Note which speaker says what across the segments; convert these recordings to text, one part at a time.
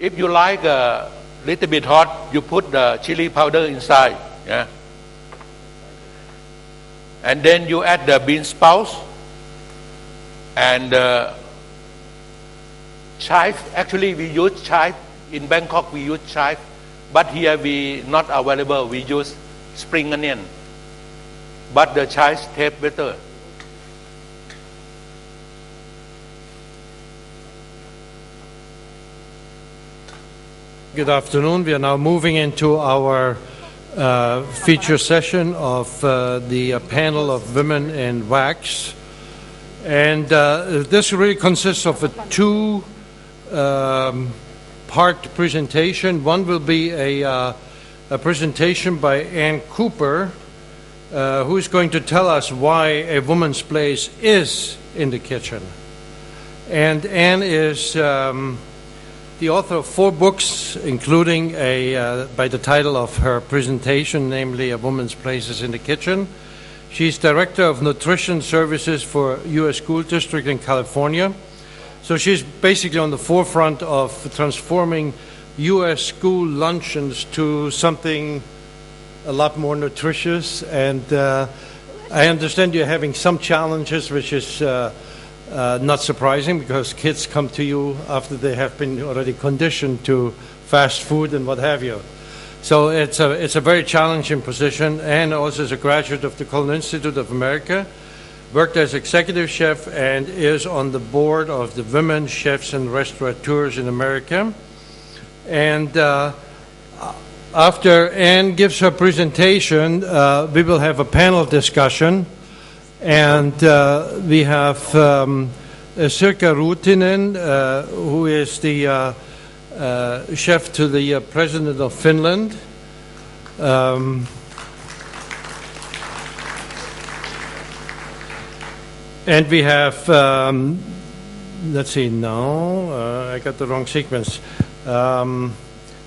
Speaker 1: If you like a little bit hot, you put the chili powder inside. Yeah. And then you add the bean sprouts and chive. Actually, we use chive. In Bangkok, we use chive. But here we not available. We use spring onion. But the chive tastes better.
Speaker 2: Good afternoon. We are now moving into our feature session of the panel of women in WACS. And this really consists of a two-part presentation. One will be a presentation by Ann Cooper, who is going to tell us why a woman's place is in the kitchen. And Ann is the author of 4 books, including by the title of her presentation, namely A Woman's Place is in the Kitchen. She's Director of Nutrition Services for U.S. School District in California. So she's basically on the forefront of transforming U.S. school luncheons to something a lot more nutritious. And I understand you're having some challenges, which is not surprising, because kids come to you after they have been already conditioned to fast food and what have you. So it's a very challenging position, and also is a graduate of the Culinary Institute of America, worked as executive chef, and is on the board of the Women Chefs and Restaurateurs in America. And after Ann gives her presentation, we will have a panel discussion. And we have Sirkka Ruutinen, who is the chef to the President of Finland. And we have, let's see, no, I got the wrong sequence.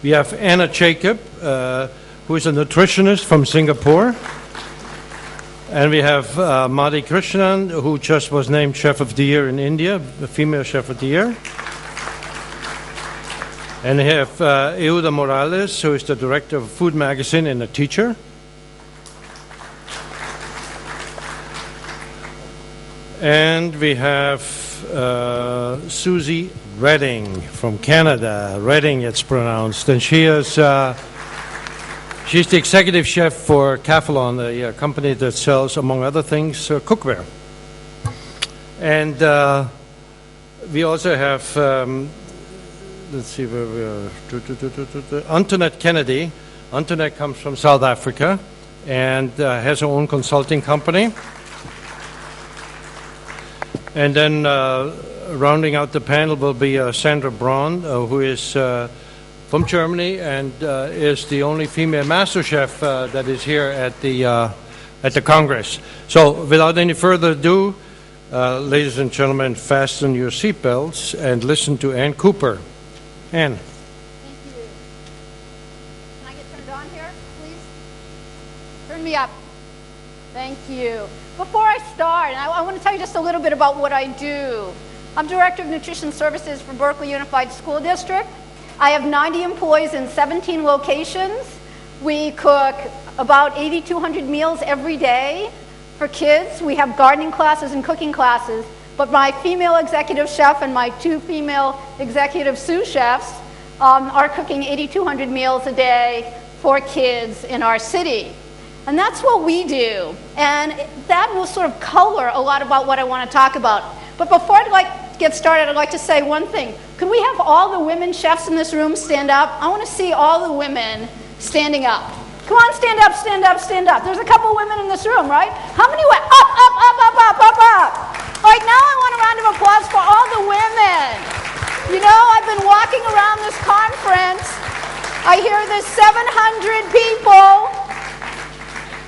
Speaker 2: We have Anna Jacob, who is a nutritionist from Singapore. And we have Madhi Krishnan, who just was named Chef of the Year in India, the female Chef of the Year. And we have Euda Morales, who is the director of a food magazine and a teacher. And we have Susie Redding from Canada. Redding, it's pronounced. And she is... she's the executive chef for Calphalon, a company that sells, among other things, cookware. And we also have, let's see where we are, Antoinette Kennedy. Antoinette comes from South Africa and has her own consulting company. And then rounding out the panel will be Sandra Braun, who is from Germany, and is the only female master chef that is here at the Congress. So, without any further ado, ladies and gentlemen, fasten your seatbelts and listen to Ann Cooper. Ann.
Speaker 3: Thank you. Can I get turned on here, please? Turn me up. Thank you. Before I start, I want to tell you just a little bit about what I do. I'm Director of Nutrition Services for Berkeley Unified School District. I have 90 employees in 17 locations. We cook about 8,200 meals every day for kids. We have gardening classes and cooking classes. But my female executive chef and my 2 female executive sous chefs are cooking 8,200 meals a day for kids in our city. And that's what we do. And that will sort of color a lot about what I want to talk about. But before I get started, I'd like to say one thing. Can we have all the women chefs in this room stand up? I want to see all the women standing up. Come on, stand up, stand up, stand up. There's a couple women in this room, right? How many went up, up, up, up, up, up, up? All right, now I want a round of applause for all the women. You know, I've been walking around this conference. I hear there's 700 people.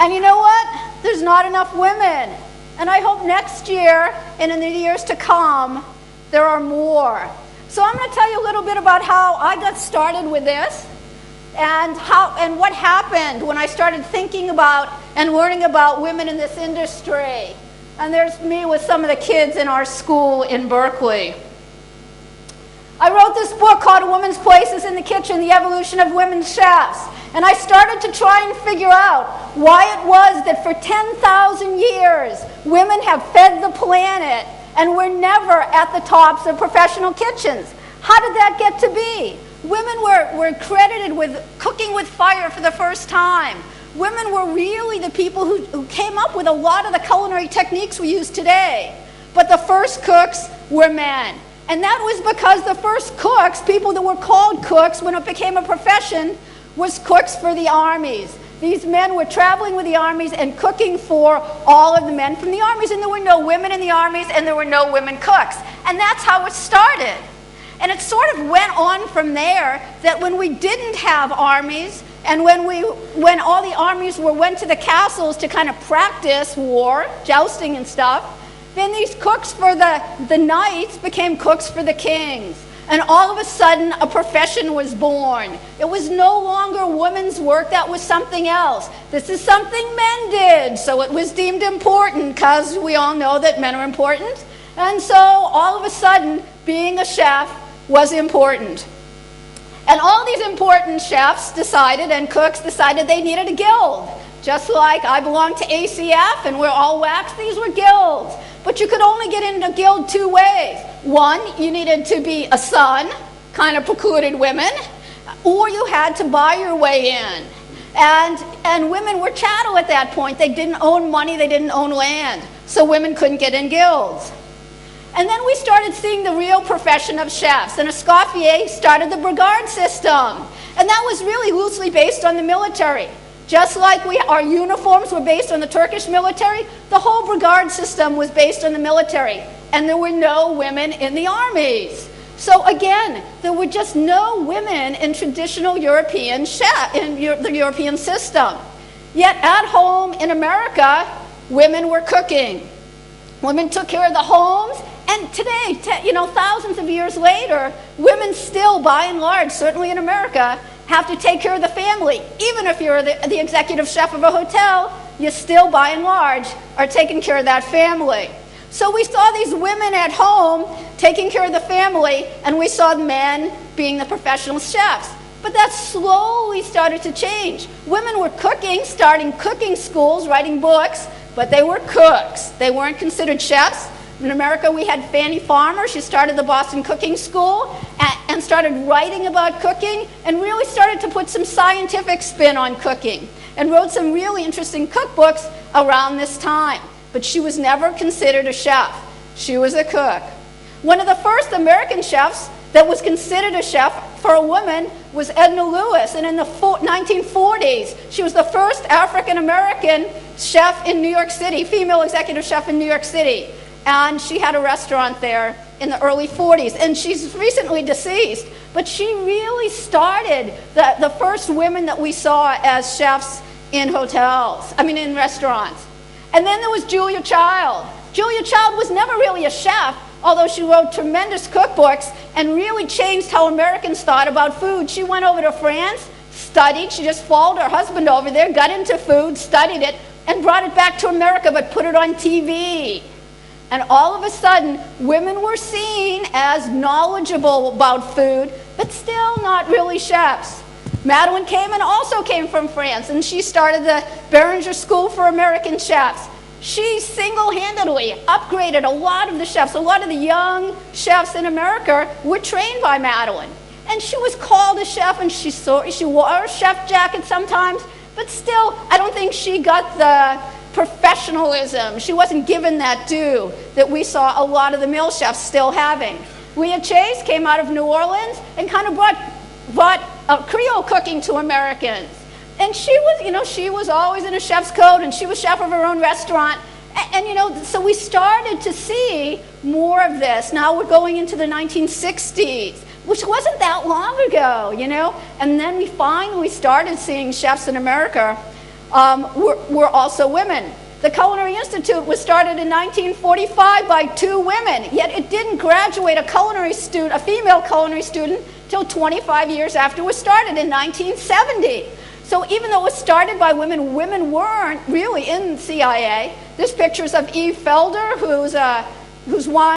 Speaker 3: And you know what? There's not enough women. And I hope next year and in the years to come, there are more. So I'm going to tell you a little bit about how I got started with this and what happened when I started thinking about and learning about women in this industry. And there's me with some of the kids in our school in Berkeley. I wrote this book called A Woman's Place is in the Kitchen, The Evolution of Women Chefs. And I started to try and figure out why it was that for 10,000 years, women have fed the planet and we're never at the tops of professional kitchens. How did that get to be? Women were credited with cooking with fire for the first time. Women were really the people who came up with a lot of the culinary techniques we use today. But the first cooks were men. And that was because the first cooks, people that were called cooks when it became a profession, was cooks for the armies. These men were traveling with the armies and cooking for all of the men from the armies, and there were no women in the armies, and there were no women cooks. And that's how it started. And it sort of went on from there, that when we didn't have armies, and when all the armies went to the castles to kind of practice war, jousting and stuff, then these cooks for the knights became cooks for the kings. And all of a sudden, a profession was born. It was no longer women's work, that was something else. This is something men did, so it was deemed important, because we all know that men are important. And so, all of a sudden, being a chef was important. And all these important chefs decided, and cooks decided, they needed a guild. Just like I belong to ACF, and we're all WACS, these were guilds. But you could only get into a guild two ways. One, you needed to be a son, kind of precluded women, or you had to buy your way in. And women were chattel at that point. They didn't own money, they didn't own land, so women couldn't get in guilds. And then we started seeing the real profession of chefs, and Escoffier started the brigade system. And that was really loosely based on the military. Just like our uniforms were based on the Turkish military, the whole brigade system was based on the military. And there were no women in the armies. So again, there were just no women in traditional European the European system. Yet at home in America, women were cooking. Women took care of the homes. And today, thousands of years later, women still, by and large, certainly in America, have to take care of the family. Even if you're the executive chef of a hotel, you still, by and large, are taking care of that family. So we saw these women at home taking care of the family, and we saw men being the professional chefs. But that slowly started to change. Women were cooking, starting cooking schools, writing books, but they were cooks. They weren't considered chefs. In America, we had Fanny Farmer. She started the Boston Cooking School and started writing about cooking and really started to put some scientific spin on cooking and wrote some really interesting cookbooks around this time. But she was never considered a chef. She was a cook. One of the first American chefs that was considered a chef for a woman was Edna Lewis. And in the 1940s, she was the first African-American chef in New York City, female executive chef in New York City. And she had a restaurant there in the early 40s. And she's recently deceased. But she really started the first women that we saw as chefs in in restaurants. And then there was Julia Child. Julia Child was never really a chef, although she wrote tremendous cookbooks and really changed how Americans thought about food. She went over to France, studied. She just followed her husband over there, got into food, studied it, and brought it back to America, but put it on TV. And all of a sudden, women were seen as knowledgeable about food, but still not really chefs. Madeline Kamen also came from France, and she started the Beringer School for American Chefs. She single-handedly upgraded a lot of the chefs. A lot of the young chefs in America were trained by Madeline. And she was called a chef, and she wore a chef jacket sometimes, but still, I don't think she got the professionalism. She wasn't given that due that we saw a lot of the male chefs still having. Leah Chase came out of New Orleans and kind of brought Creole cooking to Americans. And she was always in a chef's coat, and she was chef of her own restaurant. And so we started to see more of this. Now we're going into the 1960s, which wasn't that long ago, And then we finally started seeing chefs in America were also women. The Culinary Institute was started in 1945 by 2 women, yet it didn't graduate a female culinary student till 25 years after it was started in 1970. So even though it was started by women, women weren't really in CIA. This picture is of Eve Felder, whose wine